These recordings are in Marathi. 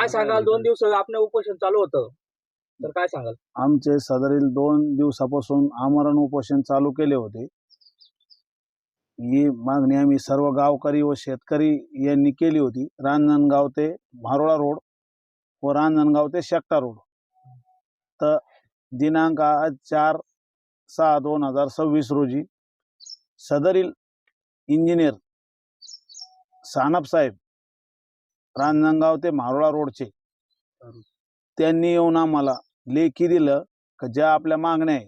काय सांगाल? 2 दिवस आपलं उपोषण चालू होतं, तर काय सांगाल? आमचे सदरील 2 दिवसापासून आमरण उपोषण चालू केले होते. ही मागणी आम्ही सर्व गावकरी व शेतकरी यांनी केली होती. रांजणगाव ते मारोळा रोड व रांजणगाव ते शेकटा रोड. तर दिनांक आज 4/6/2026 रोजी सदरील इंजिनियर सानप साहेब रांजणगाव ते मारोळा रोडचे त्यांनी येऊन आम्हाला लेखी दिलं की ज्या आपल्या मागण्या आहे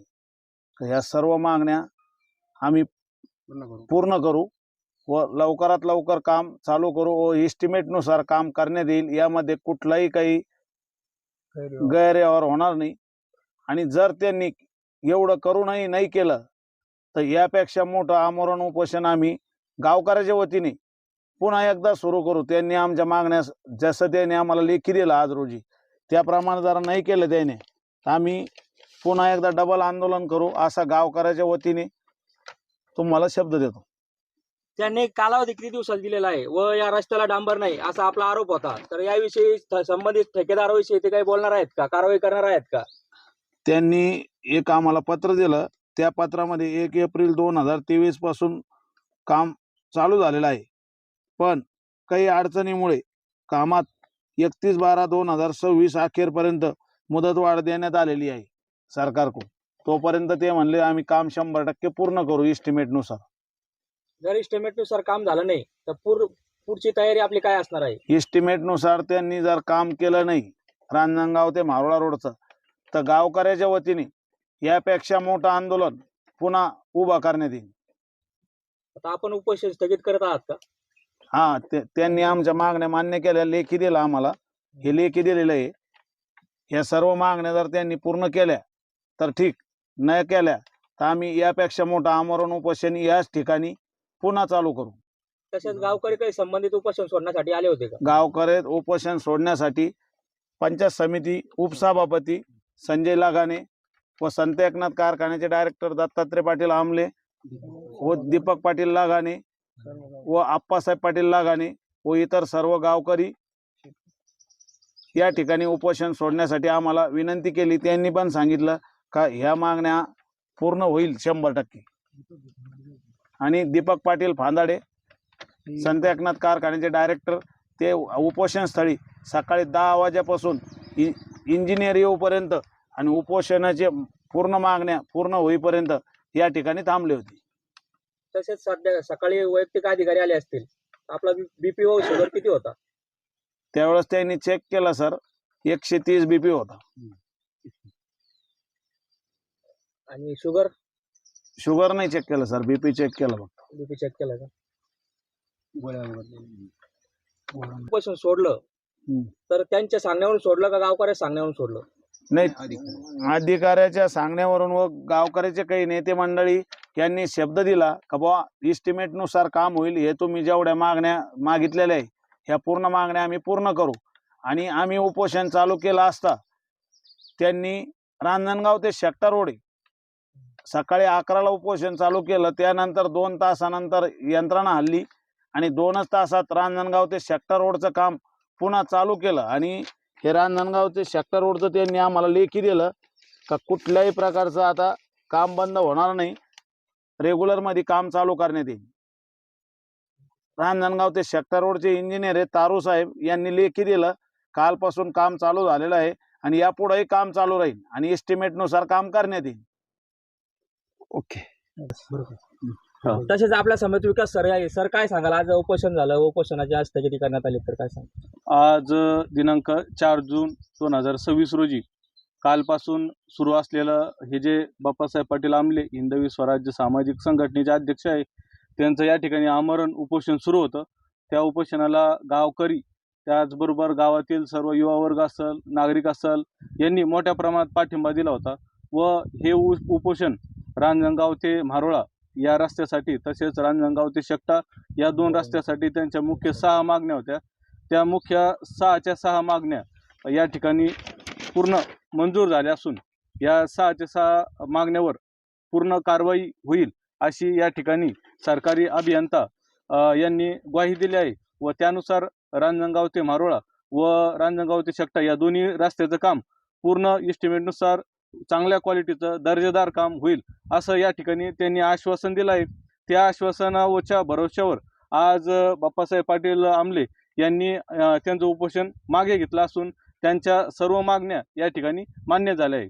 ह्या सर्व मागण्या आम्ही पूर्ण करू व लवकरात लवकर काम चालू करू व एस्टिमेटनुसार काम करण्यात येईल. यामध्ये कुठलाही काही गैरव्यवहार होणार नाही. आणि जर त्यांनी एवढं करूनही नाही केलं तर यापेक्षा मोठं आमरण उपोषण आम्ही गावकऱ्याच्या वतीने पुन्हा एकदा सुरू करू. त्यांनी आमच्या मागण्या जसं त्यांनी आम्हाला लेखी दिलं आज रोजी त्याप्रमाणे जर नाही केलं त्याने तर आम्ही पुन्हा एकदा डबल आंदोलन करू असा गावकऱ्याच्या वतीने तुम्हाला शब्द देतो. त्यांनी कालावधी किती दिवसाला दिलेला आहे व या रस्त्याला डांबर नाही असा आपला आरोप होता, तर याविषयी संबंधित ठेकेदाराविषयी ते काही बोलणार आहेत का, कारवाई करणार आहेत का? त्यांनी एक आम्हाला पत्र दिलं. त्या पत्रामध्ये 1 एप्रिल 2023 पासून काम चालू झालेलं आहे, पण काही अडचणीमुळे कामात 31/12/2026 अखेरपर्यंत मुदतवाढ देण्यात आलेली आहे सरकारकडून. तोपर्यंत ते म्हणले आम्ही काम 100% पूर्ण करू एस्टिमेटनुसार. जर एस्टिमेटनुसार काम झालं नाही तर पुढची तयारी आपली काय असणार आहे? एस्टिमेटनुसार त्यांनी जर काम केलं नाही रांजणगाव ते मारोळा रोडचं तर गावकऱ्याच्या वतीने यापेक्षा मोठं आंदोलन पुन्हा उभा करण्यात येईल. आता आपण उपोषण स्थगित करत आहात का? हा, त्यांनी आमच्या मागण्या मान्य केल्या, लेखी दिला आम्हाला. हे लेखी दिलेलं आहे. या सर्व मागण्या जर त्यांनी पूर्ण केल्या तर ठीक, न केल्या तर आम्ही यापेक्षा मोठं आमरण उपोषण याच ठिकाणी पुन्हा चालू करू. तसेच गावकरी काही संबंधित उपोषण सोडण्यासाठी आले होते का? गावकरी उपोषण सोडण्यासाठी पंचायत समिती उपसभापती संजय लगाने व संत एकनाथ कारखान्याचे डायरेक्टर दत्तात्रय पाटील आमले व दीपक पाटील लगाने व आप्पासाहेब पाटील लगाने व इतर सर्व गावकरी या ठिकाणी उपोषण सोडण्यासाठी आम्हाला विनंती केली. त्यांनी पण सांगितलं का ह्या मागण्या पूर्ण होईल 100%. आणि दीपक पाटील फांदाडे संत एकनाथ कारखान्याचे डायरेक्टर ते उपोषण स्थळी सकाळी 10 वाजेपासून इंजिनियर येऊपर्यंत आणि उपोषणाचे पूर्ण मागण्या पूर्ण होईपर्यंत या ठिकाणी थांबले होते. तसेच सध्या सकाळी वैयक्तिक अधिकारी आले असतील, आपला बीपी व शुगर किती होता? त्यावेळेस त्यांनी चेक केला सर, 130 BP होता. आणि शुगर नाही चेक केलं सर, बीपी चेक केलं फक्त. बीपी चेक केला का? उपोषण सोडलं तर त्यांच्या सांगण्यावरून सोडलं का गावकऱ्या सांगण्यावरून सोडलं? नाही, अधिकाऱ्याच्या सांगण्यावरून व गावकऱ्याचे काही नेते मंडळी यांनी शब्द दिला का बुवा एस्टिमेटनुसार काम होईल, हे तुम्ही जेवढ्या मागण्या मागितलेल्या आहे ह्या पूर्ण मागण्या आम्ही पूर्ण करू. आणि आम्ही उपोषण चालू केलं असता त्यांनी रांजणगाव ते शेकटा रोड सकाळी 11ला उपोषण चालू केलं. त्यानंतर 2 तासानंतर यंत्रणा हल्ली आणि 2च तासात रांजणगाव ते शेकटा रोडचं काम पुन्हा चालू केलं. आणि हे रांजणगाव ते शेकटा रोडचं त्यांनी आम्हाला लेखी दिलं का कुठल्याही प्रकारचं आता काम बंद होणार नाही, रेग्युलरमध्ये काम चालू करण्यात येईल. रांजणगाव ते शेकटा रोडचे इंजिनियर आहे तारू साहेब यांनी लेखी दिलं, कालपासून काम चालू झालेलं आहे आणि यापुढेही काम चालू राहील आणि एस्टिमेटनुसार काम करण्यात येईल. ओके, तसेच आपल्या समिती विकास सर आहे. सर काय सांगाल? आज उपोषण झालं, उपोषणाची आज स्थगिती करण्यात आली, तर काय सांगाल? आज दिनांक 4 जून 2026 रोजी कालपासून सुरू असलेलं हे जे बाप्पासाहेब पाटील आमले हिंदवी स्वराज्य सामाजिक संघटनेचे अध्यक्ष आहे त्यांचं या ठिकाणी आमरण उपोषण सुरू होतं. त्या उपोषणाला गावकरी त्याचबरोबर गावातील सर्व युवा वर्ग असेल, नागरिक असेल यांनी मोठ्या प्रमाणात पाठिंबा दिला होता. व हे उपोषण रांजणगाव ते मारोळा या रस्त्यासाठी तसेच रांजणगाव ते शेकटा या 2 रस्त्यासाठी त्यांच्या मुख्य 6 मागण्या होत्या. त्या मुख्य 6च्या 6 मागण्या या ठिकाणी पूर्ण मंजूर झाल्या असून या 6च्या 6 मागण्यावर पूर्ण कारवाई होईल अशी या ठिकाणी सरकारी अभियंता यांनी ग्वाही दिली आहे. व त्यानुसार रांजणगाव ते मारोळा व रांजणगाव ते शेकटा या दोन्ही रस्त्याचं काम पूर्ण इस्टिमेटनुसार चांगल्या क्वालिटीचं दर्जेदार काम होईल असं या ठिकाणी त्यांनी आश्वासन दिलं आहे. त्या आश्वासनाच्या भरोश्यावर आज बाप्पासाहेब पाटील आमले यांनी त्यांचं उपोषण मागे घेतलं असून त्यांच्या सर्व मागण्या या ठिकाणी मान्य झाल्या आहे.